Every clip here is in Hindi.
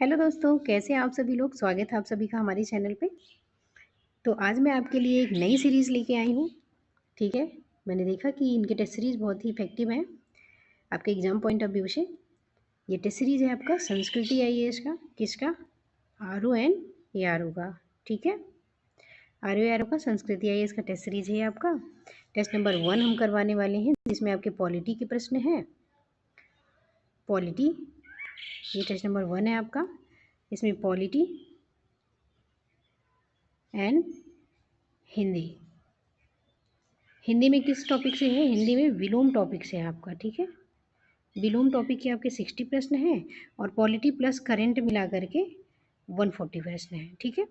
हेलो दोस्तों, कैसे हैं आप सभी लोग। स्वागत है आप सभी का हमारे चैनल पे। तो आज मैं आपके लिए एक नई सीरीज़ लेके आई हूँ। ठीक है, मैंने देखा कि इनके टेस्ट सीरीज़ बहुत ही इफेक्टिव हैं आपके एग्जाम पॉइंट ऑफ व्यू से। ये टेस्ट सीरीज़ है आपका संस्कृति आईएएस का। किसका? R O N A R O का। ठीक है, आर ओ आर ओ का संस्कृति आईएएस का टेस्ट सीरीज़ है आपका। टेस्ट नंबर 1 हम करवाने वाले हैं, जिसमें आपके पॉलिटी के प्रश्न हैं। पॉलिटी, ये टेस्ट नंबर 1 है आपका। इसमें पॉलिटी एंड हिंदी। हिंदी में किस टॉपिक से है? हिंदी में विलोम टॉपिक से है आपका। ठीक है, विलोम टॉपिक के आपके 60 प्रश्न हैं और पॉलिटी प्लस करंट मिला करके 140 प्रश्न हैं। ठीक है,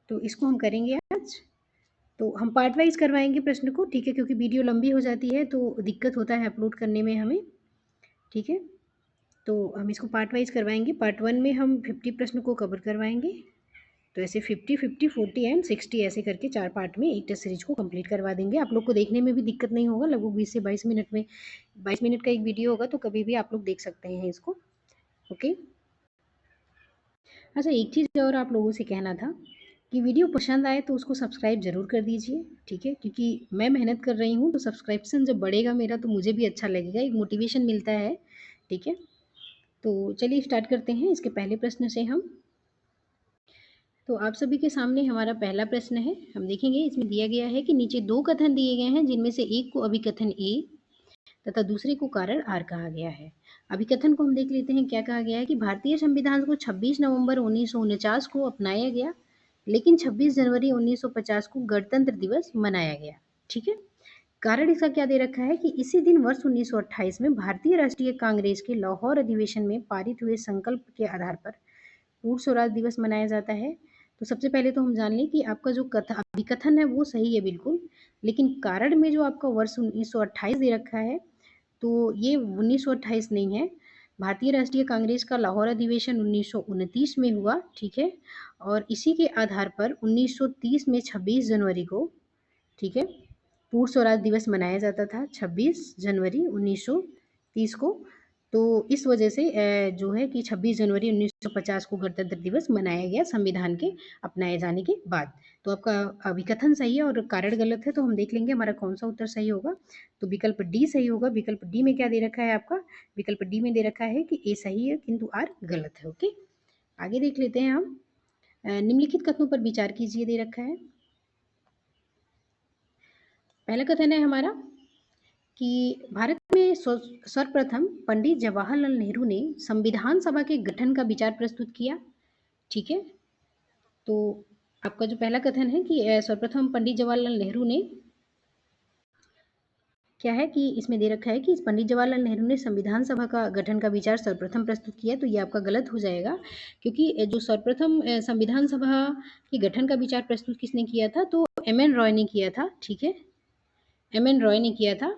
तो इसको हम करेंगे आज। तो हम पार्ट वाइज करवाएंगे प्रश्न को। ठीक है, क्योंकि वीडियो लंबी हो जाती है तो दिक्कत होता है अपलोड करने में हमें। ठीक है, तो हम इसको पार्ट वाइज करवाएंगे। पार्ट 1 में हम 50 प्रश्न को कवर करवाएंगे। तो ऐसे 50, 50, 40 एंड 60 ऐसे करके 4 पार्ट में एक टेस्ट सीरीज को कंप्लीट करवा देंगे। आप लोग को देखने में भी दिक्कत नहीं होगा। लगभग 20 से 22 मिनट में 22 मिनट का एक वीडियो होगा, तो कभी भी आप लोग देख सकते हैं इसको। ओके, अच्छा एक चीज़ और आप लोगों से कहना था कि वीडियो पसंद आए तो उसको सब्सक्राइब ज़रूर कर दीजिए। ठीक है, क्योंकि मैं मेहनत कर रही हूँ, तो सब्सक्रिप्शन जब बढ़ेगा मेरा तो मुझे भी अच्छा लगेगा, एक मोटिवेशन मिलता है। ठीक है, तो चलिए स्टार्ट करते हैं इसके पहले प्रश्न से हम। तो आप सभी के सामने हमारा पहला प्रश्न है। हम देखेंगे, इसमें दिया गया है कि नीचे 2 कथन दिए गए हैं, जिनमें से एक को अभिकथन ए तथा दूसरे को कारण आर कहा गया है। अभिकथन को हम देख लेते हैं। क्या कहा गया है कि भारतीय संविधान को 26 नवंबर 1949 को अपनाया गया, लेकिन 26 जनवरी 1950 को गणतंत्र दिवस मनाया गया। ठीक है, कारण इसका क्या दे रखा है कि इसी दिन वर्ष 1928 में भारतीय राष्ट्रीय कांग्रेस के लाहौर अधिवेशन में पारित हुए संकल्प के आधार पर पूर्ण स्वराज दिवस मनाया जाता है। तो सबसे पहले तो हम जान लें कि आपका जो अभिकथन है वो सही है बिल्कुल, लेकिन कारण में जो आपका वर्ष 1928 दे रखा है, तो ये 1928 नहीं है। भारतीय राष्ट्रीय कांग्रेस का लाहौर अधिवेशन 1929 में हुआ। ठीक है, और इसी के आधार पर 1930 में 26 जनवरी को, ठीक है, पूर्ण स्वराज दिवस मनाया जाता था 26 जनवरी 1930 को। तो इस वजह से जो है कि 26 जनवरी 1950 को गणतंत्र दिवस मनाया गया संविधान के अपनाए जाने के बाद। तो आपका अभिकथन सही है और कारण गलत है, तो हम देख लेंगे हमारा कौन सा उत्तर सही होगा। तो विकल्प डी सही होगा। विकल्प डी में क्या दे रखा है आपका? विकल्प डी में दे रखा है कि ए सही है किंतु आर गलत है। ओके, आगे देख लेते हैं हम। निम्नलिखित कथनों पर विचार कीजिए, दे रखा है। पहला कथन है हमारा कि भारत में सर्वप्रथम पंडित जवाहरलाल नेहरू ने संविधान सभा के गठन का विचार प्रस्तुत किया। ठीक है, तो आपका जो पहला कथन है कि सर्वप्रथम पंडित जवाहरलाल नेहरू ने, क्या है कि इसमें दे रखा है कि पंडित जवाहरलाल नेहरू ने संविधान सभा का गठन का विचार सर्वप्रथम प्रस्तुत किया, तो ये आपका गलत हो जाएगा। क्योंकि जो सर्वप्रथम संविधान सभा के गठन का विचार प्रस्तुत किसने किया था? तो एम एन रॉय ने किया था। ठीक है, एम एन रॉय ने किया था।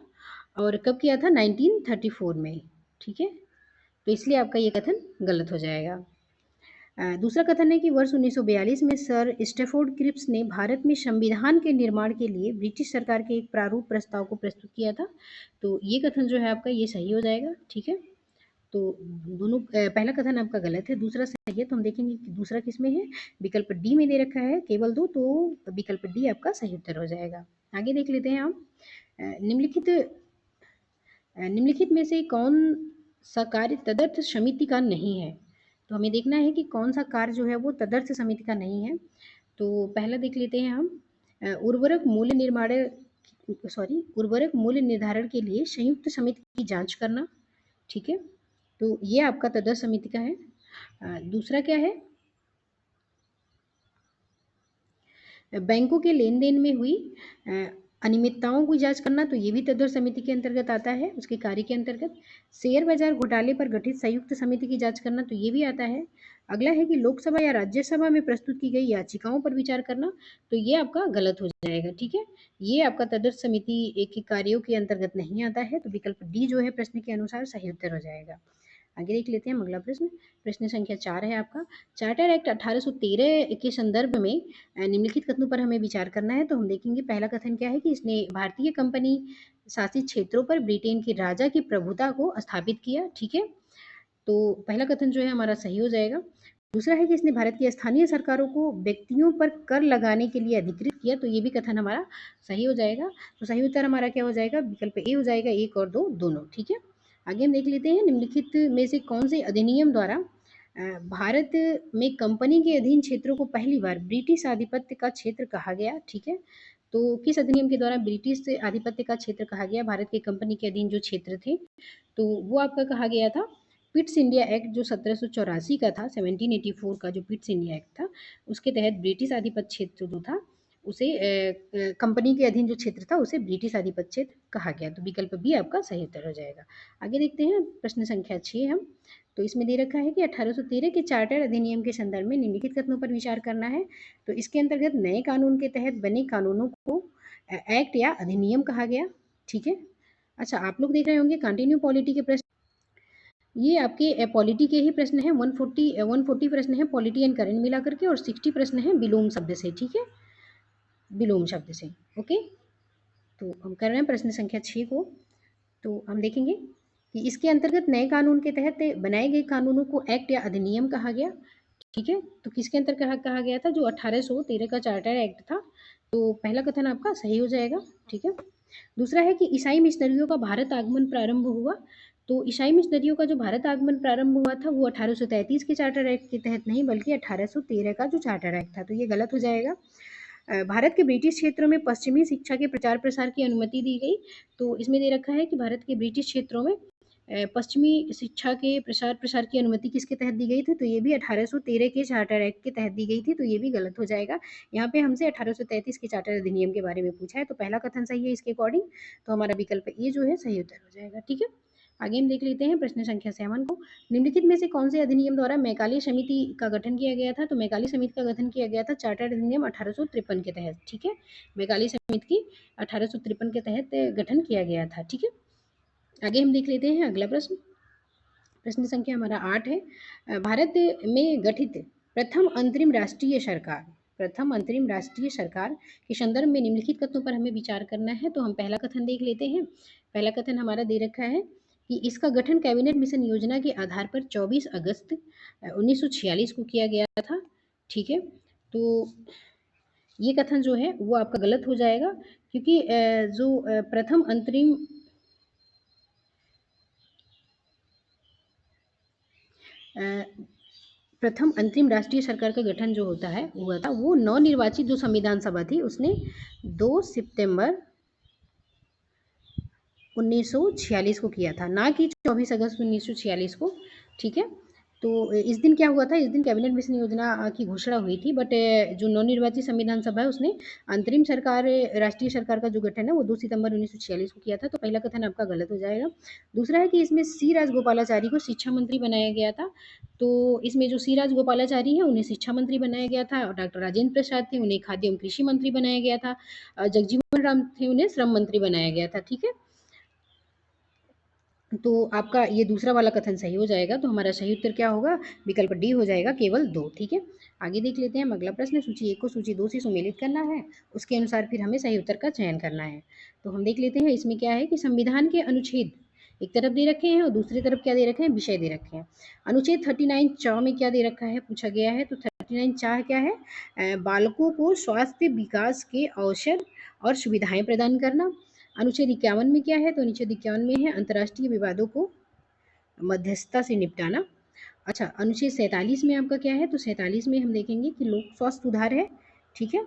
और कब किया था? 1934 में। ठीक है, तो इसलिए आपका ये कथन गलत हो जाएगा। दूसरा कथन है कि वर्ष 1942 में सर स्टेफोर्ड क्रिप्स ने भारत में संविधान के निर्माण के लिए ब्रिटिश सरकार के एक प्रारूप प्रस्ताव को प्रस्तुत किया था। तो ये कथन जो है आपका ये सही हो जाएगा। ठीक है, तो दोनों पहला कथन आपका गलत है, दूसरा सही है। तो हम देखेंगे कि दूसरा किस में है। विकल्प डी में दे रखा है केवल 2, तो विकल्प डी आपका सही उत्तर हो जाएगा। आगे देख लेते हैं हम। निम्नलिखित में से कौन सा कार्य तदर्थ समिति का नहीं है? तो हमें देखना है कि कौन सा कार्य जो है वो तदर्थ समिति का नहीं है। तो पहला देख लेते हैं हम। उर्वरक मूल्य निर्धारण के लिए संयुक्त समिति की जांच करना। ठीक है, तो ये आपका तदर्थ समिति का है। दूसरा क्या है? बैंकों के लेन देन में हुई अनियमितताओं की जांच करना, तो ये भी तदर्थ समिति के अंतर्गत आता है, उसके कार्य के अंतर्गत। शेयर बाजार घोटाले पर गठित संयुक्त समिति की जांच करना, तो ये भी आता है। अगला है कि लोकसभा या राज्यसभा में प्रस्तुत की गई याचिकाओं पर विचार करना, तो ये आपका गलत हो जाएगा। ठीक है, ये आपका तदर्थ समिति के कार्यों के अंतर्गत नहीं आता है, तो विकल्प डी जो है प्रश्न के अनुसार सही उत्तर हो जाएगा। आगे देख लेते हैं अगला प्रश्न। प्रश्न संख्या 4 है आपका। चार्टर एक्ट 1813 के संदर्भ में निम्नलिखित कथनों पर हमें विचार करना है। तो हम देखेंगे पहला कथन क्या है कि इसने भारतीय कंपनी शासित क्षेत्रों पर ब्रिटेन के राजा की प्रभुता को स्थापित किया। ठीक है, तो पहला कथन जो है हमारा सही हो जाएगा। दूसरा है कि इसने भारत की स्थानीय सरकारों को व्यक्तियों पर कर लगाने के लिए अधिकृत किया, तो ये भी कथन हमारा सही हो जाएगा। तो सही उत्तर हमारा क्या हो जाएगा, विकल्प ए हो जाएगा, 1 और 2 दोनों। ठीक है, आगे हम देख लेते हैं निम्नलिखित में से कौन से अधिनियम द्वारा भारत में कंपनी के अधीन क्षेत्रों को पहली बार ब्रिटिश आधिपत्य का क्षेत्र कहा गया। ठीक है, तो किस अधिनियम के द्वारा ब्रिटिश आधिपत्य का क्षेत्र कहा गया भारत के कंपनी के अधीन जो क्षेत्र थे, तो वो आपका कहा गया था पिट्स इंडिया एक्ट जो 1784 का था, 1784 का जो पिट्स इंडिया एक्ट था, उसके तहत ब्रिटिश आधिपत्य क्षेत्र जो था उसे कंपनी के अधीन जो क्षेत्र था उसे ब्रिटिश आधिपत्य क्षेत्र कहा गया। तो विकल्प बी आपका सही उत्तर हो जाएगा। आगे देखते हैं प्रश्न संख्या 6 हम। तो इसमें दे रखा है कि 1813 के चार्टर अधिनियम के संदर्भ में निम्नलिखित कथनों पर विचार करना है। तो इसके अंतर्गत नए कानून के तहत बने कानूनों को एक्ट या अधिनियम कहा गया। ठीक है, अच्छा आप लोग देख रहे होंगे कंटिन्यू पॉलिटी के प्रश्न, ये आपके पॉलिटी के ही प्रश्न हैं। 140 प्रश्न है पॉलिटी एंड करंट मिला करके, और 60 प्रश्न है विलोम शब्द से। ठीक है, विलोम शब्द से। ओके, तो हम कर रहे हैं प्रश्न संख्या 6 को। तो हम देखेंगे कि इसके अंतर्गत नए कानून के तहत बनाए गए कानूनों को एक्ट या अधिनियम कहा गया। ठीक है, तो किसके अंतर कहा गया था, जो 1813 का चार्टर एक्ट था। तो पहला कथन आपका सही हो जाएगा। ठीक है, दूसरा है कि ईसाई मिशनरियों का भारत आगमन प्रारंभ हुआ। तो ईसाई मिशनरियों का जो भारत आगमन प्रारंभ हुआ था वो 1833 के चार्टर एक्ट के तहत नहीं, बल्कि 1813 का जो चार्टर एक्ट था, तो ये गलत हो जाएगा। भारत के ब्रिटिश क्षेत्रों में पश्चिमी शिक्षा के प्रचार प्रसार की अनुमति दी गई। तो इसमें दे रखा है कि भारत के ब्रिटिश क्षेत्रों में पश्चिमी शिक्षा के प्रसार प्रसार की अनुमति किसके तहत दी गई थी, तो ये भी 1813 के चार्टर एक्ट के तहत दी गई थी, तो ये भी गलत हो जाएगा। यहाँ पे हमसे 1833 के चार्टर अधिनियम के बारे में पूछा है, तो पहला कथन सही है इसके अकॉर्डिंग, तो हमारा विकल्प ये जो है सही उत्तर हो जाएगा। ठीक है, आगे हम देख लेते हैं प्रश्न संख्या 7 को। निम्नलिखित में से कौन से अधिनियम द्वारा मैकाले समिति का गठन किया गया था, तो मैकाले समिति का गठन किया गया था चार्टर अधिनियम 1853 के तहत। ठीक है, मैकाले समिति की 1853 के तहत गठन किया गया था। ठीक है, आगे हम देख लेते हैं अगला प्रश्न। प्रश्न संख्या हमारा 8 है। भारत में गठित प्रथम अंतरिम राष्ट्रीय सरकार, प्रथम अंतरिम राष्ट्रीय सरकार के संदर्भ में निम्नलिखित कथनों पर हमें विचार करना है। तो हम पहला कथन देख लेते हैं। पहला कथन हमारा दे रखा है कि इसका गठन कैबिनेट मिशन योजना के आधार पर 24 अगस्त 1946 को किया गया था। ठीक है, तो ये कथन जो है वो आपका गलत हो जाएगा, क्योंकि जो प्रथम अंतरिम राष्ट्रीय सरकार का गठन जो होता है हुआ था वो नवनिर्वाचित जो संविधान सभा थी उसने 2 सितंबर 1946 को किया था, ना कि 24 अगस्त 1946 को। ठीक है, तो इस दिन क्या हुआ था, इस दिन कैबिनेट मिशन योजना की घोषणा हुई थी, बट जो नवनिर्वाचित संविधान सभा है उसने अंतरिम सरकार राष्ट्रीय सरकार का जो गठन है वो 2 सितंबर 1946 को किया था। तो पहला कथन आपका गलत हो जाएगा। दूसरा है कि इसमें सी राजगोपालाचारी को शिक्षा मंत्री बनाया गया था। तो इसमें जो सी राजगोपालाचारी है उन्हें शिक्षा मंत्री बनाया गया था, और डॉक्टर राजेंद्र प्रसाद थे उन्हें खाद्य एवं कृषि मंत्री बनाया गया था, जगजीवन राम थे उन्हें श्रम मंत्री बनाया गया था। ठीक है, तो आपका ये दूसरा वाला कथन सही हो जाएगा, तो हमारा सही उत्तर क्या होगा, विकल्प डी हो जाएगा, केवल 2। ठीक है, आगे देख लेते हैं हम अगला प्रश्न। सूची 1 को सूची 2 से सुमेलित करना है, उसके अनुसार फिर हमें सही उत्तर का चयन करना है। तो हम देख लेते हैं इसमें क्या है कि संविधान के अनुच्छेद एक तरफ दे रखे हैं और दूसरी तरफ क्या दे रखे हैं, विषय दे रखे हैं। अनुच्छेद 39 च में क्या दे रखा है पूछा गया है, तो 39 च क्या है, बालकों को स्वास्थ्य विकास के अवसर और सुविधाएं प्रदान करना। अनुच्छेद 51 में क्या है, तो अनुच्छेद 51 में है अंतर्राष्ट्रीय विवादों को मध्यस्थता से निपटाना। अच्छा, अनुच्छेद 47 में आपका क्या है, तो 47 में हम देखेंगे कि लोक स्वास्थ्य सुधार है। ठीक है,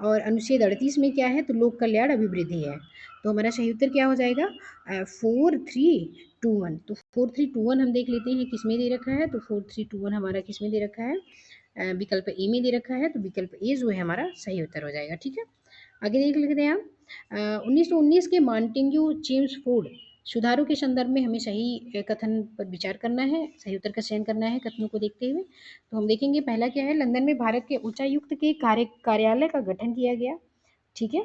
और अनुच्छेद 38 में क्या है, तो लोक कल्याण अभिवृद्धि है। तो हमारा सही उत्तर क्या हो जाएगा, 4321। तो 4321 हम देख लेते हैं किस में दे रखा है, तो 4321 हमारा किस में दे रखा है, विकल्प ए में दे रखा है, तो विकल्प ए जो है हमारा सही उत्तर हो जाएगा। ठीक है, आगे देख लेते हैं हम 1919 के मॉन्टेग्यू चेम्सफोर्ड सुधारों के संदर्भ में हमें सही कथन पर विचार करना है, सही उत्तर का चयन करना है कथनों को देखते हुए। तो हम देखेंगे पहला क्या है, लंदन में भारत के उच्चायुक्त के कार्यालय का गठन किया गया। ठीक है,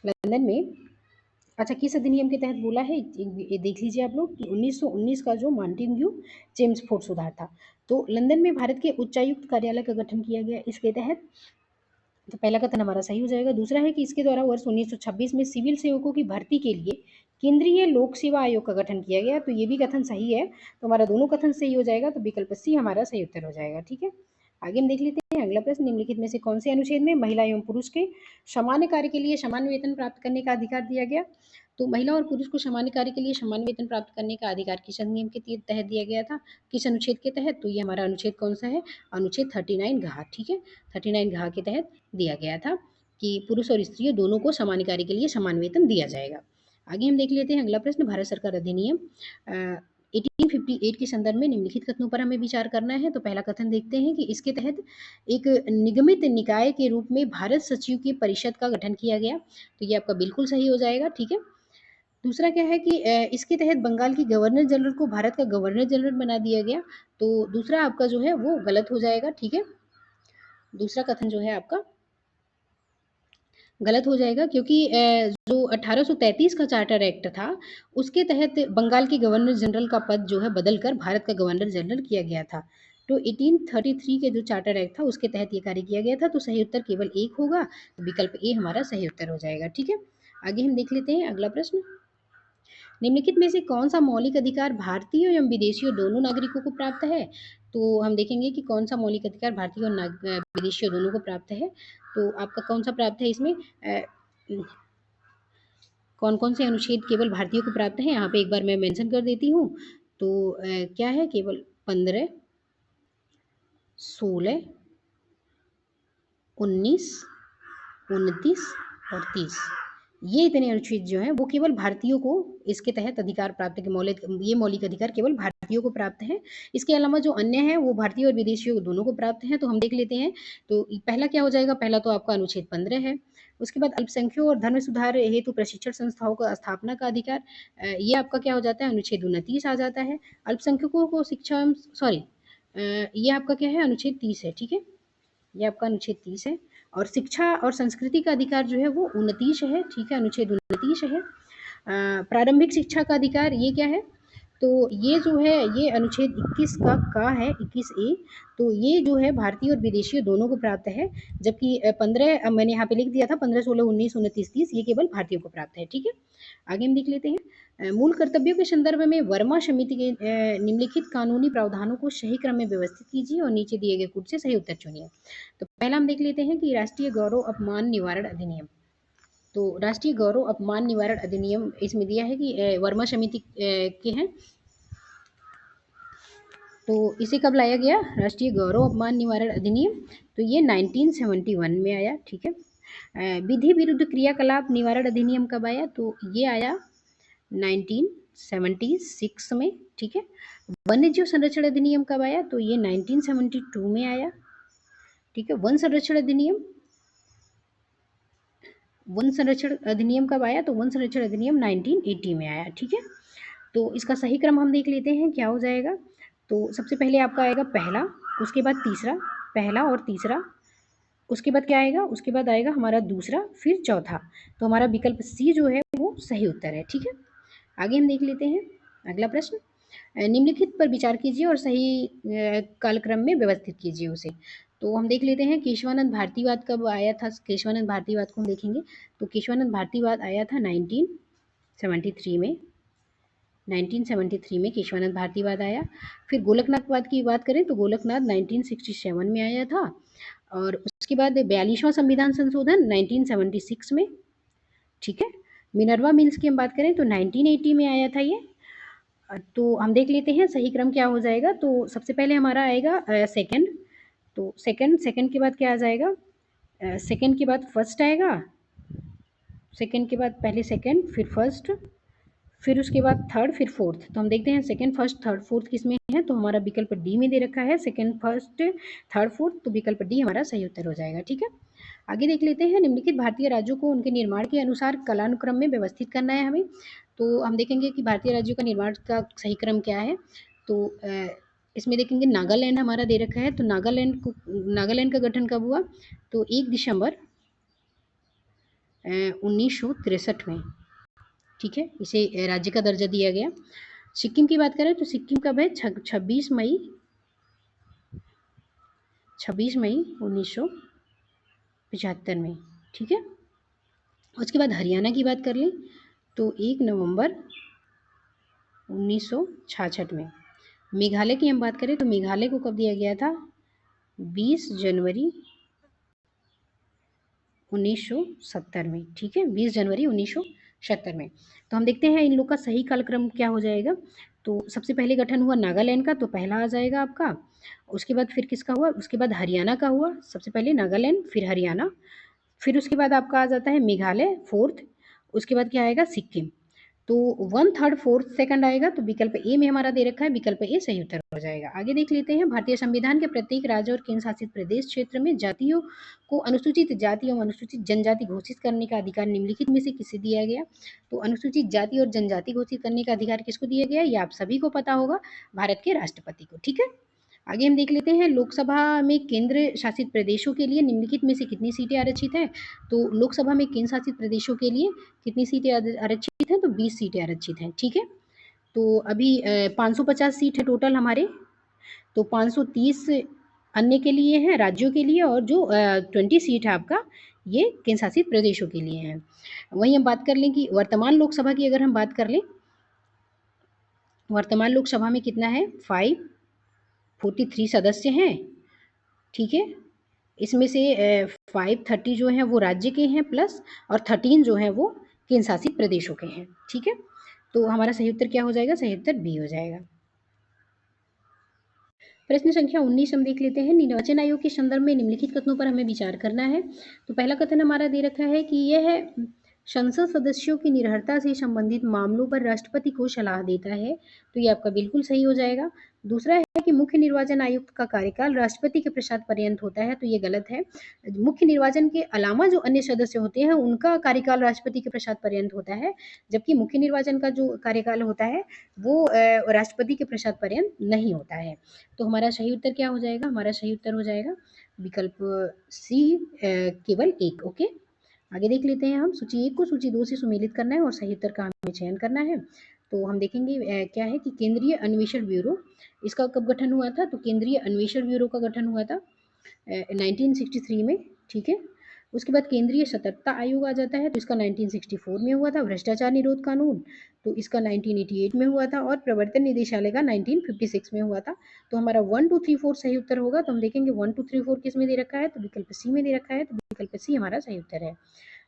लंदन में, अच्छा किस अधिनियम के तहत बोला है ये देख लीजिए आप लोग कि 1919 का जो मॉन्टेग्यू चेम्सफोर्ड सुधार था, तो लंदन में भारत के उच्चायुक्त कार्यालय का गठन किया गया इसके तहत। तो पहला कथन हमारा सही हो जाएगा। दूसरा है कि इसके द्वारा वर्ष 1926 में सिविल सेवकों की भर्ती के लिए केंद्रीय लोक सेवा आयोग का गठन किया गया, तो ये भी कथन सही है, तो हमारा दोनों कथन सही हो जाएगा, तो विकल्प सी हमारा सही उत्तर हो जाएगा। ठीक है, आगे हम देख लेते हैं अगला प्रश्न, निम्नलिखित में से कौन से अनुच्छेद में महिला एवं पुरुष के समान कार्य के लिए समान वेतन प्राप्त करने का अधिकार दिया गया? तो महिला और पुरुष को समान कार्य के लिए समान वेतन प्राप्त करने का अधिकार किस अधिनियम के तहत दिया गया था, किस अनुच्छेद के तहत? तो ये हमारा अनुच्छेद कौन सा है? अनुच्छेद 39 घ, ठीक है, 39 घ के तहत दिया गया था कि पुरुष और स्त्रियों दोनों को समान कार्य के लिए समान वेतन दिया जाएगा। आगे हम देख लेते हैं अगला प्रश्न, भारत सरकार अधिनियम 1858 के संदर्भ में निम्नलिखित कथनों पर हमें विचार करना है। तो पहला कथन देखते हैं कि इसके तहत एक निगमित निकाय के रूप में भारत सचिव की परिषद का गठन किया गया, तो ये आपका बिल्कुल सही हो जाएगा, ठीक है। दूसरा क्या है कि इसके तहत बंगाल की गवर्नर जनरल को भारत का गवर्नर जनरल बना दिया गया, तो दूसरा आपका जो है वो गलत हो जाएगा, ठीक है। दूसरा कथन जो है आपका गलत हो जाएगा, क्योंकि जो 1833 का चार्टर एक्ट था उसके तहत बंगाल के गवर्नर जनरल का पद जो है बदलकर भारत का गवर्नर जनरल किया गया था। तो 1833 के जो चार्टर एक्ट था उसके तहत ये कार्य किया गया था, तो सही उत्तर केवल एक होगा, तो विकल्प ए हमारा सही उत्तर हो जाएगा, ठीक है। आगे हम देख लेते हैं अगला प्रश्न, निम्नलिखित में से कौन सा मौलिक अधिकार भारतीय एवं विदेशियों दोनों नागरिकों को प्राप्त है? तो हम देखेंगे कि कौन सा मौलिक अधिकार भारतीय और विदेशियों दोनों को प्राप्त है। तो आपका कौन सा प्राप्त है इसमें, कौन कौन से अनुच्छेद केवल भारतीयों को प्राप्त है, यहाँ पे एक बार मैं मेंशन कर देती हूँ। तो क्या है, केवल 15, 16, 19, 29 और 30, ये इतने अनुच्छेद जो हैं वो केवल भारतीयों को इसके तहत अधिकार प्राप्त है, ये मौलिक अधिकार केवल भारतीयों को प्राप्त है। इसके अलावा जो अन्य हैं वो भारतीय और विदेशियों दोनों को प्राप्त हैं। तो हम देख लेते हैं, तो पहला क्या हो जाएगा, पहला तो आपका अनुच्छेद 15 है। उसके बाद अल्पसंख्यकों और धर्म सुधार हेतु प्रशिक्षण संस्थाओं का स्थापना का अधिकार, ये आपका क्या हो जाता है, अनुच्छेद 29 आ जाता है। अल्पसंख्यकों को शिक्षा, सॉरी, ये आपका क्या है, अनुच्छेद 30 है, ठीक है, ये आपका अनुच्छेद 30 है। और शिक्षा और संस्कृति का अधिकार जो है वो 29 है, ठीक है, अनुच्छेद 29 है। प्रारंभिक शिक्षा का अधिकार ये क्या है, तो ये जो है ये अनुच्छेद 21 का है, 21A। तो ये जो है भारतीय और विदेशी दोनों को प्राप्त है, जबकि 15 मैंने यहाँ पे लिख दिया था, 15, 16, 19, 29, 30 ये केवल भारतीयों को प्राप्त है, ठीक है। आगे हम देख लेते हैं, मूल कर्तव्यों के संदर्भ में वर्मा समिति के निम्नलिखित कानूनी प्रावधानों को सही क्रम में व्यवस्थित कीजिए और नीचे दिए गए कूट से सही उत्तर चुनिए। तो पहला हम देख लेते हैं कि राष्ट्रीय गौरव अपमान निवारण अधिनियम। तो राष्ट्रीय गौरव अपमान निवारण अधिनियम इसमें दिया है कि वर्मा समिति के हैं। तो इसे कब लाया गया, राष्ट्रीय गौरव अपमान निवारण अधिनियम, तो ये 1971 में आया, ठीक है। विधि विरुद्ध क्रियाकलाप निवारण अधिनियम कब आया, तो ये आया 1976 में, ठीक है। वन्य जीव संरक्षण अधिनियम कब आया, तो ये 1972 में आया, ठीक है। वन संरक्षण अधिनियम कब आया, तो वन संरक्षण अधिनियम 1980 में आया, ठीक है। तो इसका सही क्रम हम देख लेते हैं क्या हो जाएगा। तो सबसे पहले आपका आएगा पहला, उसके बाद तीसरा, पहला और तीसरा, उसके बाद क्या आएगा, उसके बाद आएगा हमारा दूसरा, फिर चौथा। तो हमारा विकल्प सी जो है वो सही उत्तर है, ठीक है। आगे हम देख लेते हैं अगला प्रश्न, निम्नलिखित पर विचार कीजिए और सही कालक्रम में व्यवस्थित कीजिए उसे। तो हम देख लेते हैं केशवानंद भारतीवाद कब आया था, केशवानंद भारतीवाद को हम देखेंगे। तो केशवानंद भारतीवाद आया था 1973 में, 1973 में केशवानंद भारतीवाद आया। फिर गोलकनाथवाद की बात करें तो गोलकनाथ 1967 में आया था। और उसके बाद 42वां संविधान संशोधन 1976 में, ठीक है। मिनर्वा मिल्स की हम बात करें तो 1980 में आया था ये। तो हम देख लेते हैं सही क्रम क्या हो जाएगा। तो सबसे पहले हमारा आएगा सेकंड, तो सेकंड के बाद क्या आ जाएगा, सेकंड के बाद फर्स्ट आएगा, सेकंड के बाद पहले सेकंड फिर फर्स्ट, फिर उसके बाद थर्ड, फिर फोर्थ। तो हम देखते हैं सेकंड, फर्स्ट, थर्ड, फोर्थ किस में है, तो हमारा विकल्प डी में दे रखा है, सेकंड, फर्स्ट, थर्ड, फोर्थ, तो विकल्प डी हमारा सही उत्तर हो जाएगा, ठीक है। आगे देख लेते हैं, निम्नलिखित भारतीय राज्यों को उनके निर्माण के अनुसार कालानुक्रम में व्यवस्थित करना है हमें। तो हम देखेंगे कि भारतीय राज्यों का निर्माण का सही क्रम क्या है। तो इसमें देखेंगे नागालैंड हमारा दे रखा है। तो नागालैंड का गठन कब हुआ, तो 1 दिसंबर 1963 में, ठीक है, इसे राज्य का दर्जा दिया गया। सिक्किम की बात करें तो सिक्किम कब है, 26 मई 1975 में, ठीक है। उसके बाद हरियाणा की बात कर लें तो 1 नवंबर 1966 में। मेघालय की हम बात करें तो मेघालय को कब दिया गया था, 20 जनवरी 1970 में, ठीक है, 20 जनवरी 1970 में। तो हम देखते हैं इन लोग का सही कालक्रम क्या हो जाएगा। तो सबसे पहले गठन हुआ नागालैंड का, तो पहला आ जाएगा आपका। उसके बाद फिर किसका हुआ, उसके बाद हरियाणा का हुआ, सबसे पहले नागालैंड फिर हरियाणा, फिर उसके बाद आपका आ जाता है मेघालय फोर्थ, उसके बाद क्या आएगा सिक्किम। तो 1/3 4th सेकंड आएगा, तो विकल्प ए में हमारा दे रखा है, विकल्प ए सही उत्तर हो जाएगा। आगे देख लेते हैं, भारतीय संविधान के प्रत्येक राज्य और केंद्र शासित प्रदेश क्षेत्र में जातियों को अनुसूचित जाति एवं अनुसूचित जनजाति घोषित करने का अधिकार निम्नलिखित में से किसे दिया गया। तो अनुसूचित जाति और जनजाति घोषित करने का अधिकार किसको दिया गया, ये आप सभी को पता होगा, भारत के राष्ट्रपति को। ठीक है, आगे हम देख लेते हैं, लोकसभा में केंद्र शासित प्रदेशों के लिए निम्नलिखित में से कितनी सीटें आरक्षित हैं। तो लोकसभा में केंद्र शासित प्रदेशों के लिए कितनी सीटें आरक्षित हैं, तो 20 सीटें आरक्षित हैं। ठीक है, तो अभी 550 सीट है टोटल हमारे, तो 530 अन्य के लिए हैं, राज्यों के लिए, और जो 20 सीट है आपका ये केंद्र शासित प्रदेशों के लिए हैं। वहीं हम बात कर लें कि वर्तमान लोकसभा की अगर हम बात कर लें, वर्तमान लोकसभा में कितना है, 543 सदस्य हैं। ठीक है, इसमें से 530 जो हैं वो राज्य के हैं प्लस, और 13 जो हैं वो केंद्र शासित प्रदेशों के हैं। ठीक है, तो हमारा सही उत्तर क्या हो जाएगा, सही उत्तर बी हो जाएगा। प्रश्न संख्या 19 हम देख लेते हैं, निर्वाचन आयोग के संदर्भ में निम्नलिखित कथनों पर हमें विचार करना है। तो पहला कथन हमारा दे रखा है कि यह संसद सदस्यों की निर्भरता से संबंधित मामलों पर राष्ट्रपति को सलाह देता है, तो ये आपका बिल्कुल सही हो जाएगा। दूसरा है कि मुख्य निर्वाचन आयुक्त का कार्यकाल राष्ट्रपति के प्रसाद पर्यंत होता है, तो ये गलत है। मुख्य निर्वाचन के अलावा जो अन्य सदस्य होते हैं उनका कार्यकाल राष्ट्रपति के प्रसाद पर्यंत होता है, जबकि मुख्य निर्वाचन का जो कार्यकाल होता है वो राष्ट्रपति के प्रसाद पर्यंत नहीं होता है। तो हमारा सही उत्तर क्या हो जाएगा, हमारा सही उत्तर हो जाएगा विकल्प सी, केवल एक। ओके, आगे देख लेते हैं हम, सूची 1 को सूची 2 से सुमेलित करना है और सही उत्तर का हमें चयन करना है। तो हम देखेंगे क्या है कि केंद्रीय अन्वेषण ब्यूरो, इसका कब गठन हुआ था, तो केंद्रीय अन्वेषण ब्यूरो का गठन हुआ था 1963 में। ठीक है, उसके बाद केंद्रीय सतर्कता आयोग आ जाता है, तो इसका 1964 में हुआ था। भ्रष्टाचार निरोध कानून, तो इसका 1988 में हुआ था, और प्रवर्तन निदेशालय का 1956 में हुआ था। तो हमारा 1 2 3 4 सही उत्तर होगा। तो हम देखेंगे 1 2 3 4 किस में दे रखा है, तो विकल्प सी में दे रखा है, तो विकल्प सी हमारा सही उत्तर है।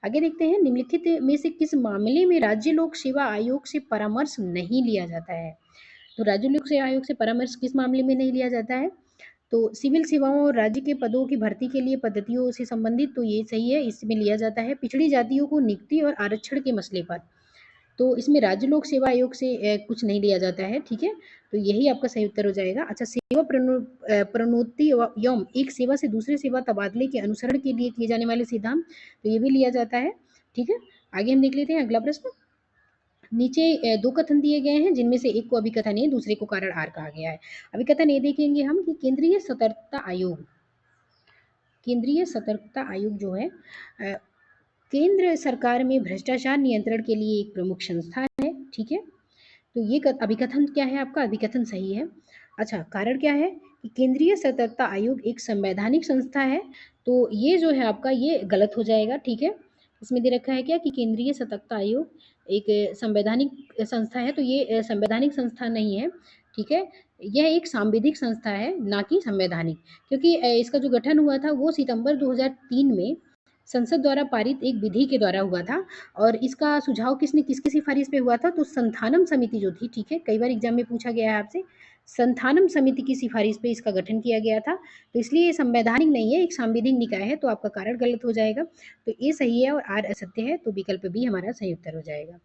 आगे देखते हैं, निम्नलिखित में से किस मामले में राज्य लोक सेवा आयोग से परामर्श नहीं लिया जाता है। तो राज्य लोक सेवा आयोग से परामर्श किस मामले में नहीं लिया जाता है, तो सिविल सेवाओं और राज्य के पदों की भर्ती के लिए पद्धतियों से संबंधित, तो ये सही है, इसमें लिया जाता है। पिछड़ी जातियों को नियुक्ति और आरक्षण के मसले पर, तो इसमें राज्य लोक सेवा आयोग से कुछ नहीं लिया जाता है। ठीक है, तो यही आपका सही उत्तर हो जाएगा। अच्छा, सेवा प्रोन्नति एवं एक सेवा से दूसरे सेवा तबादले के अनुसरण के लिए किए जाने वाले सिद्धांत, तो ये भी लिया जाता है। ठीक है, आगे हम देख लेते हैं अगला प्रश्न। नीचे दो कथन दिए गए हैं, जिनमें से एक को अभिकथन ए, दूसरे को कारण आर कहा गया है। अभिकथन ए देखेंगे हम कि केंद्रीय सतर्कता आयोग, केंद्रीय सतर्कता आयोग जो है केंद्र सरकार में भ्रष्टाचार नियंत्रण के लिए एक प्रमुख संस्था है। ठीक है, तो ये अभिकथन क्या है आपका, अभिकथन सही है। अच्छा, कारण क्या है कि केंद्रीय सतर्कता आयोग एक संवैधानिक संस्था है, तो ये जो है आपका ये गलत हो जाएगा। ठीक है, इसमें दे रखा है क्या कि केंद्रीय सतर्कता आयोग एक संवैधानिक संस्था है, तो ये संवैधानिक संस्था नहीं है। ठीक है, यह एक सांविधिक संस्था है, ना कि संवैधानिक, क्योंकि इसका जो गठन हुआ था वो सितंबर 2003 में संसद द्वारा पारित एक विधि के द्वारा हुआ था, और इसका सुझाव किसने, किसकी सिफारिश पे हुआ था, तो संथानम समिति जो थी। ठीक है, कई बार एग्जाम में पूछा गया है आपसे, संथानम समिति की सिफारिश पे इसका गठन किया गया था, तो इसलिए ये संवैधानिक नहीं है, एक सांविधिक निकाय है, तो आपका कारण गलत हो जाएगा। तो ए सही है और आर असत्य है, तो विकल्प बी हमारा सही उत्तर हो जाएगा।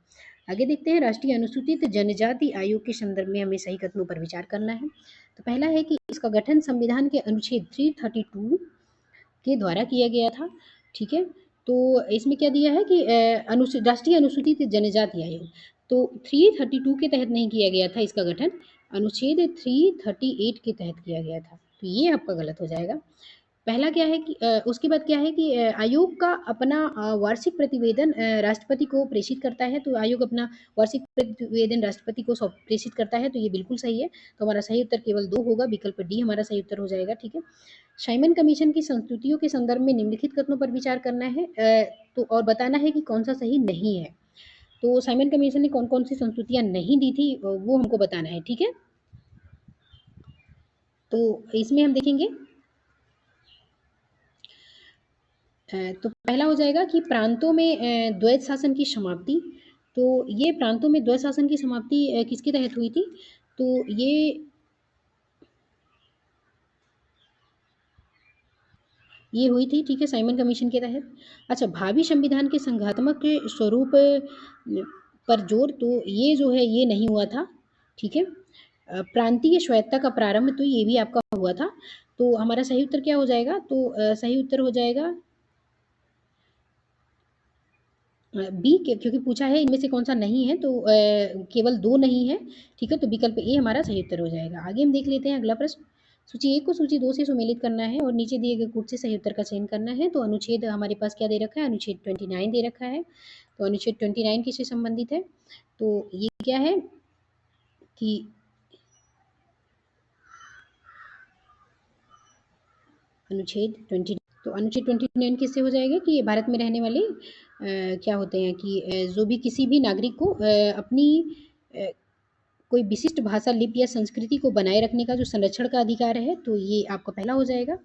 आगे देखते हैं, राष्ट्रीय अनुसूचित जनजाति आयोग के संदर्भ में हमें सही कथनों पर विचार करना है। तो पहला है कि इसका गठन संविधान के अनुच्छेद 332 के द्वारा किया गया था। ठीक है, तो इसमें क्या दिया है कि राष्ट्रीय अनुसूचित जनजाति आयोग, तो 332 के तहत नहीं किया गया था इसका गठन, अनुच्छेद 338 के तहत किया गया था, तो ये आपका गलत हो जाएगा। पहला क्या है कि उसके बाद क्या है कि आयोग का अपना वार्षिक प्रतिवेदन राष्ट्रपति को प्रेषित करता है, तो आयोग अपना वार्षिक प्रतिवेदन राष्ट्रपति को प्रेषित करता है, तो ये बिल्कुल सही है। तो हमारा सही उत्तर केवल 2 होगा, विकल्प डी हमारा सही उत्तर हो जाएगा। ठीक है, साइमन कमीशन की संस्तुतियों के संदर्भ में निम्नलिखित कथनों पर विचार करना है, तो और बताना है कि कौन सा सही नहीं है। तो साइमन कमीशन ने कौन कौन सी संस्तुतियां नहीं दी थी वो हमको बताना है। ठीक है, तो इसमें हम देखेंगे तो पहला हो जाएगा कि प्रांतों में द्वैत शासन की समाप्ति। तो ये प्रांतों में द्वैत शासन की समाप्ति किसके तहत हुई थी? तो ये हुई थी, ठीक है, साइमन कमीशन के तहत। अच्छा, भावी संविधान के संघात्मक स्वरूप पर जोर, तो ये जो है ये नहीं हुआ था, ठीक है। प्रांतीय स्वायत्ता का प्रारंभ, तो ये भी आपका हुआ था। तो हमारा सही उत्तर क्या हो जाएगा? तो सही उत्तर हो जाएगा बी, क्योंकि पूछा है इनमें से कौन सा नहीं है, तो केवल दो नहीं है, ठीक है। तो विकल्प ए हमारा सही उत्तर हो जाएगा। आगे हम देख लेते हैं अगला प्रश्न। सूची एक को सूची दो से सुमेलित करना है और नीचे दिए गए कूट से सही उत्तर का चयन करना है। तो अनुच्छेद हमारे पास क्या दे रखा है? अनुच्छेद 29 दे रखा है। तो अनुच्छेद 29 किससे संबंधित है? तो ये क्या है कि अनुच्छेद 29, तो अनुच्छेद 29 किससे हो जाएगा कि ये भारत में रहने वाले क्या होते हैं कि जो भी किसी भी नागरिक को अपनी अ, कोई विशिष्ट भाषा, लिपि या संस्कृति को बनाए रखने का जो संरक्षण का अधिकार है, तो ये आपका पहला हो जाएगा।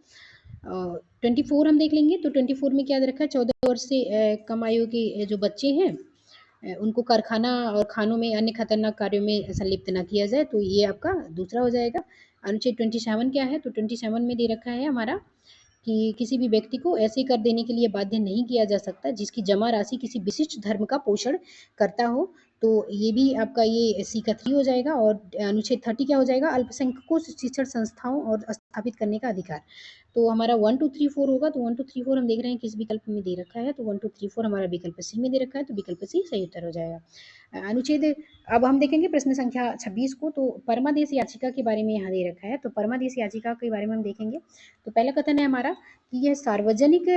24 हम देख लेंगे। तो 24 में क्या दे रखा है? 14 वर्ष से कम आयु के जो बच्चे हैं, उनको कारखाना और खानों में अन्य खतरनाक कार्यों में संलिप्त ना किया जाए। तो ये आपका दूसरा हो जाएगा। अनुच्छेद 27 क्या है? तो 27 में दे रखा है हमारा कि किसी भी व्यक्ति को ऐसे कर देने के लिए बाध्य नहीं किया जा सकता जिसकी जमा राशि किसी विशिष्ट धर्म का पोषण करता हो। तो ये भी आपका ये सी का 3 हो जाएगा। और अनुच्छेद 30 क्या हो जाएगा? अल्पसंख्यकों को शिक्षण संस्थाओं और स्थापित करने का अधिकार। तो हमारा 1 2 3 4 होगा। तो 1 2 3 4 हम देख रहे हैं किस विकल्प में दे रखा है। तो 1 2 3 4 हमारा विकल्प सी में दे रखा है। तो विकल्प सी सही उत्तर हो जाएगा। अनुच्छेद, अब हम देखेंगे प्रश्न संख्या 26 को। तो परमादेश याचिका के बारे में यहाँ दे रखा है। तो परमादेश याचिका के बारे में हम देखेंगे। तो पहला कथन है हमारा कि यह सार्वजनिक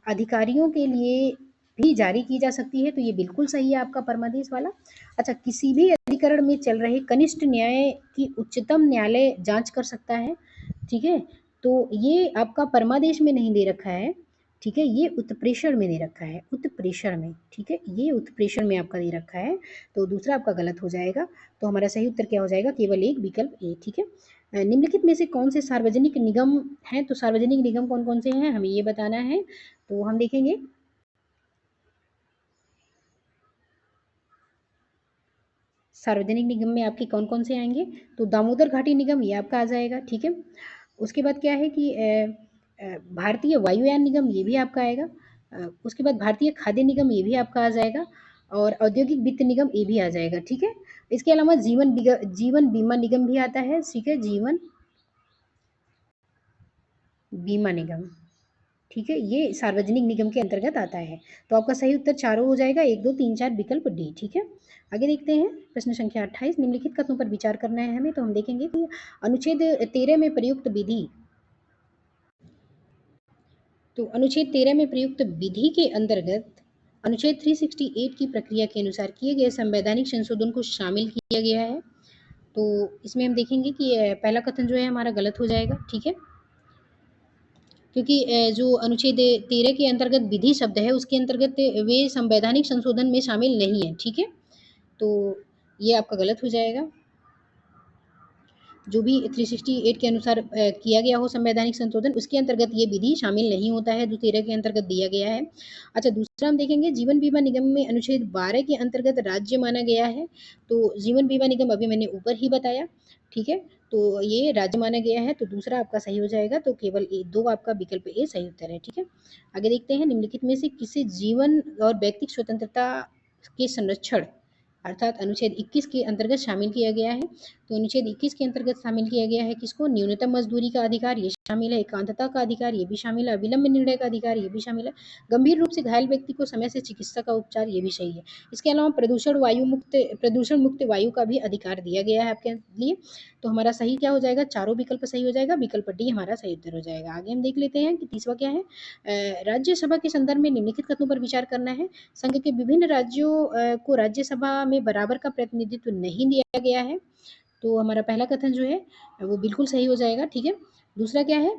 अधिकारियों के लिए भी जारी की जा सकती है। तो ये बिल्कुल सही है आपका परमादेश वाला। अच्छा, किसी भी अधिकरण में चल रहे कनिष्ठ न्याय की उच्चतम न्यायालय जांच कर सकता है, ठीक है। तो ये आपका परमादेश में नहीं दे रखा है, ठीक है, ये उत्प्रेषण में दे रखा है, उत्प्रेषण में, ठीक है, ये उत्प्रेषण में आपका दे रखा है। तो दूसरा आपका गलत हो जाएगा। तो हमारा सही उत्तर क्या हो जाएगा? केवल एक, विकल्प ए, ठीक है। निम्नलिखित में से कौन से सार्वजनिक निगम हैं? तो सार्वजनिक निगम कौन कौन से हैं हमें ये बताना है। तो हम देखेंगे सार्वजनिक निगम में आपके कौन कौन से आएंगे। तो दामोदर घाटी निगम ये आपका आ जाएगा, ठीक है। उसके बाद क्या है कि भारतीय वायुयान निगम ये भी आपका आएगा। उसके बाद भारतीय खाद्य निगम ये भी आपका आ जाएगा। और औद्योगिक वित्त निगम ये भी आ जाएगा, ठीक है। इसके अलावा जीवन बीमा निगम भी आता है, ठीक है, जीवन बीमा निगम, ठीक है, ये सार्वजनिक निगम के अंतर्गत आता है। तो आपका सही उत्तर चारों हो जाएगा, 1 2 3 4 विकल्प डी, ठीक है। आगे देखते हैं प्रश्न संख्या 28। निम्नलिखित कथनों पर विचार करना है हमें। तो हम देखेंगे कि अनुच्छेद 13 में प्रयुक्त विधि, तो अनुच्छेद 13 में प्रयुक्त विधि के अंतर्गत अनुच्छेद 368 की प्रक्रिया के अनुसार किए गए संवैधानिक संशोधन को शामिल किया गया है। तो इसमें हम देखेंगे कि पहला कथन जो है हमारा गलत हो जाएगा, ठीक है, क्योंकि जो अनुच्छेद 13 के अंतर्गत विधि शब्द है उसके अंतर्गत वे संवैधानिक संशोधन में शामिल नहीं है, ठीक है। तो ये आपका गलत हो जाएगा। जो भी 368 के अनुसार किया गया हो संवैधानिक संशोधन, उसके अंतर्गत ये विधि शामिल नहीं होता है जो 13 के अंतर्गत दिया गया है। अच्छा, दूसरा हम देखेंगे जीवन बीमा निगम में अनुच्छेद 12 के अंतर्गत राज्य माना गया है। तो जीवन बीमा निगम अभी मैंने ऊपर ही बताया, ठीक है, तो ये राज्य माना गया है। तो दूसरा आपका सही हो जाएगा। तो केवल दो आपका विकल्प ए सही उत्तर है, ठीक है। आगे देखते हैं निम्नलिखित में से किसे जीवन और व्यक्तिक स्वतंत्रता के संरक्षण अर्थात अनुच्छेद 21 के अंतर्गत शामिल किया गया है। तो अनुच्छेद 21 के अंतर्गत शामिल किया गया है किसको? न्यूनतम मजदूरी का अधिकार ये शामिल है, एकांतता का अधिकार ये भी शामिल है, विलंब निर्णय का अधिकार ये भी शामिल है, गंभीर रूप से घायल व्यक्ति को समय से चिकित्सा का उपचार ये भी सही है। इसके अलावा प्रदूषण मुक्त वायु का भी अधिकार दिया गया है आपके लिए। तो हमारा सही क्या हो जाएगा? चारों विकल्प सही हो जाएगा, विकल्प डी हमारा सही उत्तर हो जाएगा। आगे हम देख लेते हैं कि तीसरा क्या है। राज्यसभा के संदर्भ में निम्नलिखित कथनों पर विचार करना है। संघ के विभिन्न राज्यों को राज्यसभा में बराबर का प्रतिनिधित्व नहीं दिया गया है। तो हमारा पहला कथन जो है वो बिल्कुल सही हो जाएगा, ठीक है। दूसरा क्या है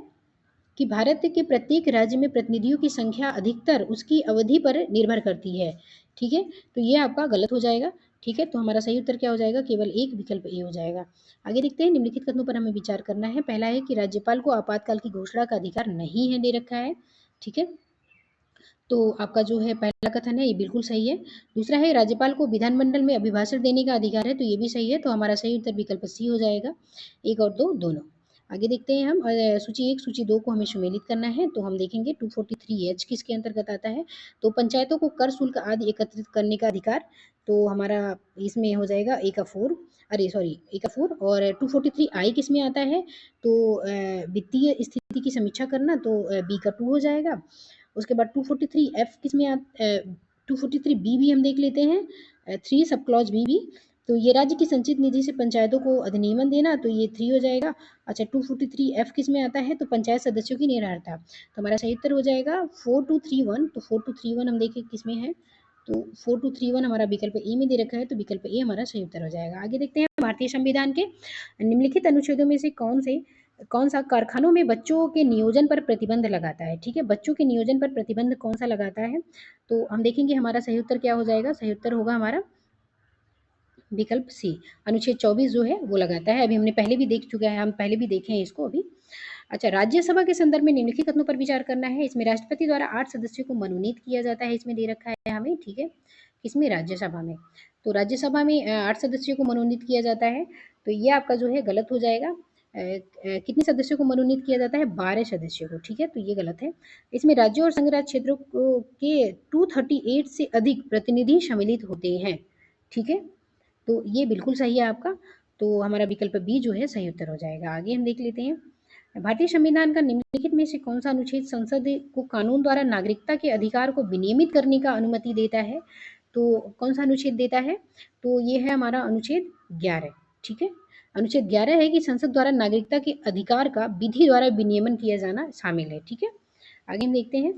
कि भारत के प्रत्येक राज्य में प्रतिनिधियों की संख्या अधिकतर उसकी अवधि पर निर्भर करती है, ठीक है। तो ये आपका गलत हो जाएगा, ठीक है। तो हमारा सही उत्तर क्या हो जाएगा? केवल एक, विकल्प ए हो जाएगा। आगे देखते हैं निम्नलिखित कथनों पर हमें विचार करना है। पहला है कि राज्यपाल को आपातकाल की घोषणा का अधिकार नहीं है, दे रखा है, ठीक है। तो आपका जो है पहला कथन है ये बिल्कुल सही है। दूसरा है राज्यपाल को विधानमंडल में अभिभाषण देने का अधिकार है, तो ये भी सही है। तो हमारा सही उत्तर विकल्प सी हो जाएगा। 1 और 2 दोनों। आगे देखते हैं हम सूची 1 सूची 2 को हमें सुमेलित करना है। तो हम देखेंगे 243H किसके अंतर्गत आता है? तो पंचायतों को कर शुल्क आदि एकत्रित करने का अधिकार। तो हमारा इसमें हो जाएगा A का 4, अरे सॉरी A का 4। और 243I किसमें आता है? तो वित्तीय स्थिति की समीक्षा करना, तो B का 2 हो जाएगा। उसके बाद 243F किसमें 243B भी हम देख लेते हैं, 3 सब क्लॉज बी भी। तो ये राज्य की संचित निधि से पंचायतों को अधिनियमन देना, तो ये 3 हो जाएगा। अच्छा 243F किस में आता है? तो पंचायत सदस्यों की निरर्हता। तो हमारा सही उत्तर हो जाएगा 4231। तो 4231 हम देखें किस में है? तो 4231 हमारा विकल्प ए में दे रखा है, तो विकल्प ए हमारा सही उत्तर हो जाएगा। आगे देखते हैं भारतीय संविधान के निम्नलिखित अनुच्छेदों में से कौन सा कारखानों में बच्चों के नियोजन पर प्रतिबंध लगाता है? ठीक है, बच्चों के नियोजन पर प्रतिबंध कौन सा लगाता है? तो हम देखेंगे हमारा सही उत्तर क्या हो जाएगा। सही उत्तर होगा हमारा विकल्प सी, अनुच्छेद 24 जो है वो लगाता है। अभी हमने पहले भी देख चुका है, हम पहले भी देखे हैं इसको अभी। अच्छा, राज्यसभा के संदर्भ में निम्नलिखित कथनों पर विचार करना है। इसमें राष्ट्रपति द्वारा 8 सदस्यों को मनोनीत किया जाता है, इसमें दे रखा है हमें। ठीक है, किसमें? राज्यसभा में। तो राज्यसभा में 8 सदस्यों को मनोनीत किया जाता है, तो ये आपका जो है गलत हो जाएगा। कितने सदस्यों को मनोनीत किया जाता है? 12 सदस्यों को। ठीक है, तो ये गलत है। इसमें राज्यों और संघ राज्य क्षेत्रों के 238 से अधिक प्रतिनिधि सम्मिलित होते हैं। ठीक है, तो ये बिल्कुल सही है आपका। तो हमारा विकल्प बी जो है सही उत्तर हो जाएगा। आगे हम देख लेते हैं भारतीय संविधान का निम्नलिखित में से कौन सा अनुच्छेद संसद को कानून द्वारा नागरिकता के अधिकार को विनियमित करने का अनुमति देता है? तो कौन सा अनुच्छेद देता है? तो ये है हमारा अनुच्छेद 11। ठीक है, अनुच्छेद 11 है कि संसद द्वारा नागरिकता के अधिकार का विधि द्वारा विनियमन किया जाना शामिल है। ठीक है, आगे हम देखते हैं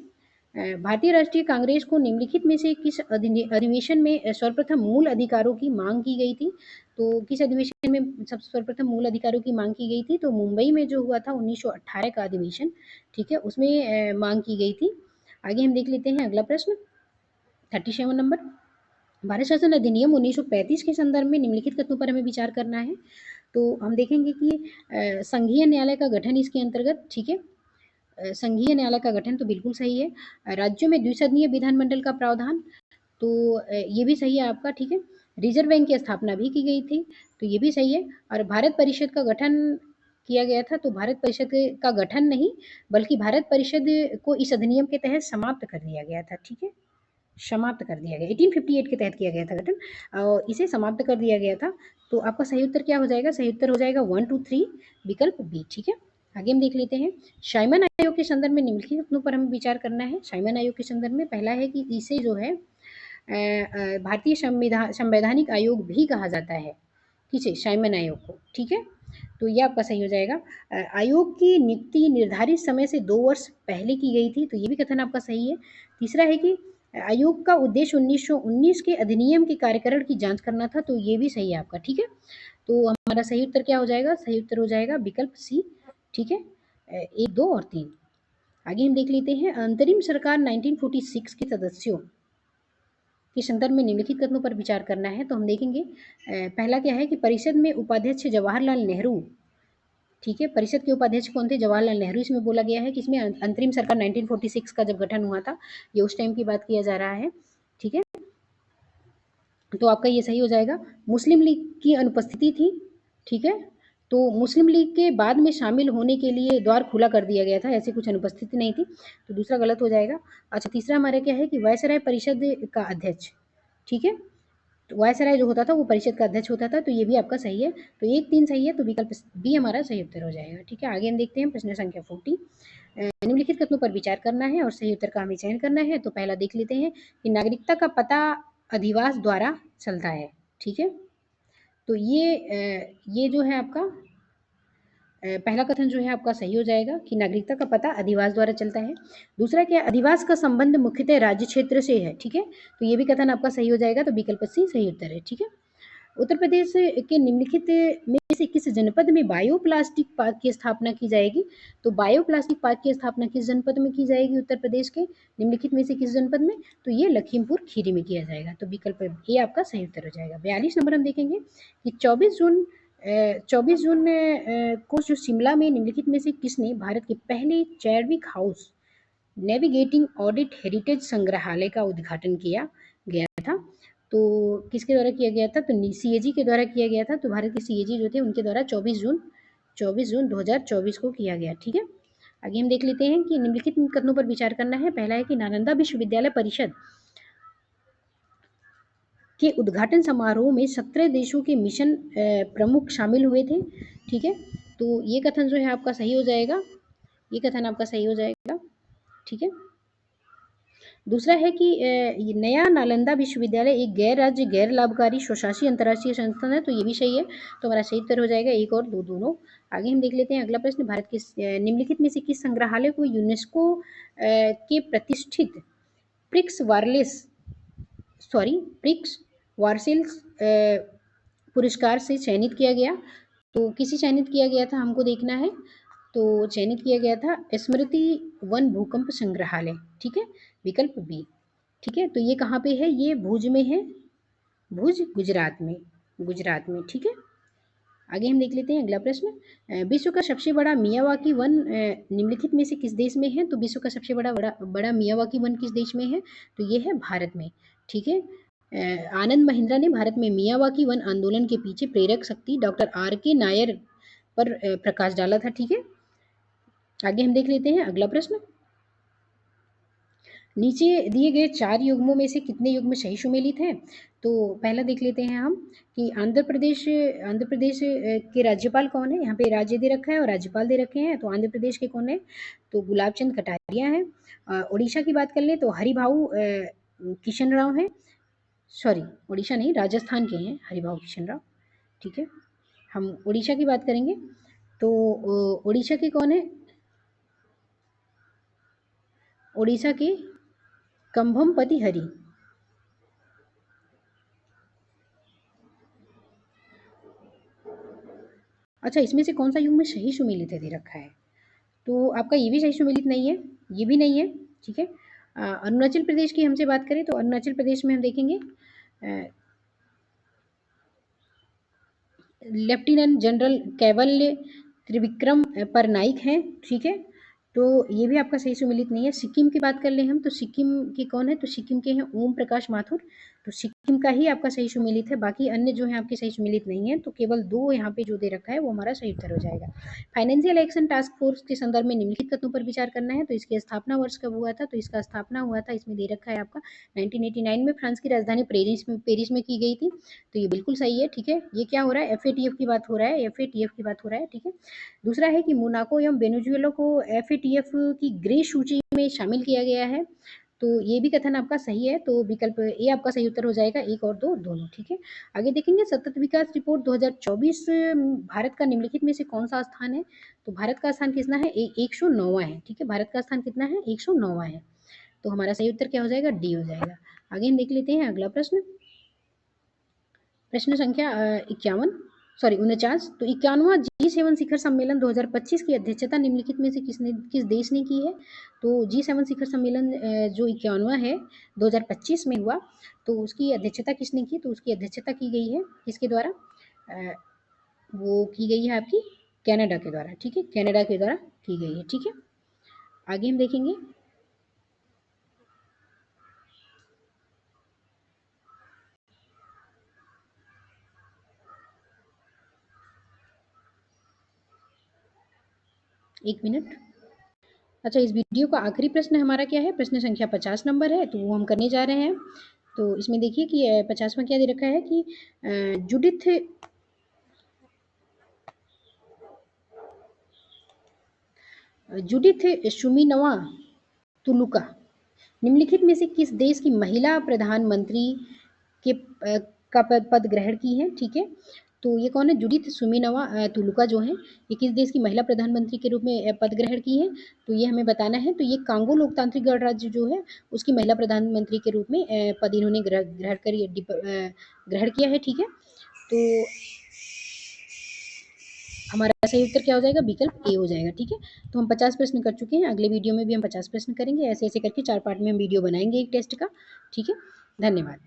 भारतीय राष्ट्रीय कांग्रेस को निम्नलिखित में से किस अधिवेशन में सर्वप्रथम मूल अधिकारों की मांग की गई थी? तो किस अधिवेशन में सर्वप्रथम मूल अधिकारों की मांग की गई थी? तो मुंबई में जो हुआ था 1918 का अधिवेशन। ठीक है, उसमें मांग की गई थी। आगे हम देख लेते हैं अगला प्रश्न 37 नंबर। भारत शासन अधिनियम 1935 के संदर्भ में निम्नलिखित कथनों पर हमें विचार करना है। तो हम देखेंगे कि संघीय न्यायालय का गठन इसके अंतर्गत। ठीक है, संघीय न्यायालय का गठन तो बिल्कुल सही है। राज्यों में द्विसदनीय विधानमंडल का प्रावधान, तो ये भी सही है आपका। ठीक है, रिजर्व बैंक की स्थापना भी की गई थी, तो ये भी सही है। और भारत परिषद का गठन किया गया था, तो भारत परिषद का गठन नहीं बल्कि भारत परिषद को इस अधिनियम के तहत समाप्त कर दिया गया था। ठीक है, समाप्त कर दिया गया 1858 के तहत किया गया था गठन, और इसे समाप्त कर दिया गया था। तो आपका सही उत्तर क्या हो जाएगा? सही उत्तर हो जाएगा 1 2 3 विकल्प बी। ठीक है, आगे हम देख लेते हैं साइमन आयोग के संदर्भ में निम्नलिखित कथनों पर हमें विचार करना है। साइमन आयोग के संदर्भ में पहला है कि इसे जो है भारतीय संवैधानिक आयोग भी कहा जाता है। किसे? साइमन आयोग को। ठीक है, तो ये आपका सही हो जाएगा। आयोग की नियुक्ति निर्धारित समय से 2 वर्ष पहले की गई थी, तो ये भी कथन आपका सही है। तीसरा है कि आयोग का उद्देश्य 1919 के अधिनियम के कार्यकरण की जांच करना था, तो ये भी सही है आपका। ठीक है, तो हमारा सही उत्तर क्या हो जाएगा? सही उत्तर हो जाएगा विकल्प सी। ठीक है, 1 2 और 3। आगे हम देख लेते हैं अंतरिम सरकार 1946 के सदस्यों के संदर्भ में निम्नलिखित कथनों पर विचार करना है। तो हम देखेंगे पहला क्या है कि परिषद में उपाध्यक्ष जवाहरलाल नेहरू। ठीक है, परिषद के उपाध्यक्ष कौन थे? जवाहरलाल नेहरू इसमें बोला गया है। किसमें? अंतरिम सरकार 1946 का जब गठन हुआ था, ये उस टाइम की बात किया जा रहा है। ठीक है, तो आपका ये सही हो जाएगा। मुस्लिम लीग की अनुपस्थिति थी। ठीक है, तो मुस्लिम लीग के बाद में शामिल होने के लिए द्वार खुला कर दिया गया था, ऐसी कुछ अनुपस्थिति नहीं थी, तो दूसरा गलत हो जाएगा। अच्छा, तीसरा हमारा क्या है कि वायसराय परिषद का अध्यक्ष। ठीक है, तो वायसराय जो होता था वो परिषद का अध्यक्ष होता था, तो ये भी आपका सही है। तो 1 3 सही है, तो विकल्प बी हमारा सही उत्तर हो जाएगा। ठीक है, आगे हम देखते हैं प्रश्न संख्या 40। निम्नलिखित कथनों पर विचार करना है और सही उत्तर का हमें चयन करना है। तो पहला देख लेते हैं कि नागरिकता का पता अधिवास द्वारा चलता है। ठीक है, तो ये जो है आपका पहला कथन जो है आपका सही हो जाएगा कि नागरिकता का पता अधिवास द्वारा चलता है। दूसरा क्या? अधिवास का संबंध मुख्यतः राज्य क्षेत्र से है। ठीक है, तो ये भी कथन आपका सही हो जाएगा, तो विकल्प सी सही उत्तर है। ठीक है, उत्तर प्रदेश के निम्नलिखित में से किस जनपद में बायोप्लास्टिक पार्क की स्थापना की जाएगी? तो बायोप्लास्टिक पार्क की स्थापना किस जनपद में की जाएगी? उत्तर प्रदेश के निम्नलिखित में से किस जनपद में? तो ये लखीमपुर खीरी में किया जाएगा, तो विकल्प ए आपका सही उत्तर हो जाएगा। 42 नंबर हम देखेंगे कि 24 जून को जो शिमला में निम्नलिखित में से किसने भारत के पहले Chadwick house navigating audit heritage संग्रहालय का उद्घाटन किया गया था। तो किसके द्वारा किया गया था? तो सीएजी के द्वारा किया गया था। तो भारत के सीएजी जो थे उनके द्वारा 24 जून 2024 को किया गया। ठीक है, आगे हम देख लेते हैं कि निम्नलिखित कथनों पर विचार करना है। पहला है कि नालंदा विश्वविद्यालय परिषद के उद्घाटन समारोह में 17 देशों के मिशन प्रमुख शामिल हुए थे। ठीक है, तो ये कथन जो है आपका सही हो जाएगा, ये कथन आपका सही हो जाएगा। ठीक है, दूसरा है कि ये नया नालंदा विश्वविद्यालय एक गैर राज्य गैर लाभकारी स्वशासी अंतर्राष्ट्रीय संस्थान है। तो ये भी सही है, तो हमारा सही उत्तर हो जाएगा एक और दो दोनों। आगे हम देख लेते हैं अगला प्रश्न। भारत के निम्नलिखित में से किस संग्रहालय को यूनेस्को के प्रतिष्ठित प्रिक्स वार्सेल्स पुरस्कार से चयनित किया गया? तो किसे चयनित किया गया था हमको देखना है। तो चयनित किया गया था स्मृति वन भूकंप संग्रहालय। ठीक है, विकल्प बी। ठीक है, तो ये कहाँ पे है? ये भुज में है, भुज गुजरात में। ठीक है, आगे हम देख लेते हैं अगला प्रश्न। विश्व का सबसे बड़ा मियावाकी वन निम्नलिखित में से किस देश में है? तो विश्व का सबसे बड़ा मियावाकी वन किस देश में है? तो ये है भारत में। ठीक है, आनंद महिंद्रा ने भारत में मियावाकी वन आंदोलन के पीछे प्रेरक शक्ति डॉक्टर R.K. नायर पर प्रकाश डाला था। ठीक है, आगे हम देख लेते हैं अगला प्रश्न। नीचे दिए गए 4 युग्मों में से कितने युग्म सही सुमेलित हैं? तो पहला देख लेते हैं हम कि आंध्र प्रदेश के राज्यपाल कौन है? यहाँ पे राज्य दे रखा है और राज्यपाल दे रखे हैं। तो आंध्र प्रदेश के कौन है? तो गुलाब चंद कटारिया हैं। उड़ीसा की बात कर लें तो हरिभाऊ किशन राव हैं। सॉरी, उड़ीसा नहीं, राजस्थान के हैं हरिभाऊ किशन राव। ठीक है, हम उड़ीसा की बात करेंगे तो उड़ीसा के कौन है? उड़ीसा के कंभमपति हरि। अच्छा, इसमें से कौन सा युग्म सही सुमेलित है दे रखा है? तो आपका ये भी सही सुमेलित नहीं है, ये भी नहीं है। ठीक है, अरुणाचल प्रदेश की हमसे बात करें तो अरुणाचल प्रदेश में हम देखेंगे लेफ्टिनेंट जनरल कैवल्य त्रिविक्रम परनाइक हैं। ठीक है, तो ये भी आपका सही सुमेलित नहीं है। सिक्किम की बात कर लें हम तो सिक्किम के कौन है? तो सिक्किम के हैं ओम प्रकाश माथुर। तो सिक्किम का ही आपका सही सुमेलित है, बाकी अन्य जो है आपके सही सुमेलित नहीं है। तो केवल 2 यहाँ पे जो दे रखा है वो हमारा सही उत्तर हो जाएगा। फाइनेंशियल एक्शन टास्क फोर्स के संदर्भ में निम्नलिखित कथनों पर विचार करना है। तो इसकी स्थापना वर्ष कब हुआ था? तो इसका स्थापना हुआ था, इसमें दे रखा है आपका 1989 में फ्रांस की राजधानी पेरिस में की गई थी। तो ये बिल्कुल सही है। ठीक है, ये क्या हो रहा है? FATF की बात हो रहा है, FATF की बात हो रहा है। ठीक है, दूसरा है कि मोनाको एवं वेनेजुएला को FATF की ग्रे सूची में शामिल किया गया है। तो ये भी कथन आपका सही है, तो विकल्प ए आपका सही उत्तर हो जाएगा, एक और दो दोनों। ठीक है, आगे देखेंगे सतत विकास रिपोर्ट 2024 भारत का निम्नलिखित में से कौन सा स्थान है? तो भारत का स्थान कितना है? 109वां है। ठीक है, भारत का स्थान कितना है? 109वां है। तो हमारा सही उत्तर क्या हो जाएगा? डी हो जाएगा। आगे हम देख लेते हैं अगला प्रश्न। प्रश्न संख्या 49। तो 51वां G7 शिखर सम्मेलन 2025 की अध्यक्षता निम्नलिखित में से किस देश ने की है? तो G7 शिखर सम्मेलन जो 51वां है 2025 में हुआ, तो उसकी अध्यक्षता किसने की? तो उसकी अध्यक्षता की गई है किसके द्वारा? वो की गई है आपकी कनाडा के द्वारा। ठीक है, कनाडा के द्वारा की गई है। ठीक है, आगे हम देखेंगे एक मिनट। अच्छा, इस वीडियो का आखिरी प्रश्न हमारा क्या है? प्रश्न संख्या 50 नंबर है, तो वो हम करने जा रहे हैं। तो इसमें देखिए कि 50वां क्या दे रखा है कि जुडिथ सुमिनवा तुलुका निम्नलिखित में से किस देश की महिला प्रधानमंत्री के का पद ग्रहण की है? ठीक है, तो ये कौन है? जुडिथ सुमिनवा तुलुका जो है, ये किस देश की महिला प्रधानमंत्री के रूप में पद ग्रहण की है? तो ये हमें बताना है। तो ये कांगो लोकतांत्रिक गणराज्य जो है उसकी महिला प्रधानमंत्री के रूप में पद इन्होंने ग्रहण किया है। ठीक है, तो हमारा सही उत्तर क्या हो जाएगा? विकल्प ए हो जाएगा। ठीक है, तो हम 50 प्रश्न कर चुके हैं, अगले वीडियो में भी हम 50 प्रश्न करेंगे। ऐसे ऐसे करके 4 पार्ट में हम वीडियो बनाएंगे एक टेस्ट का। ठीक है, धन्यवाद।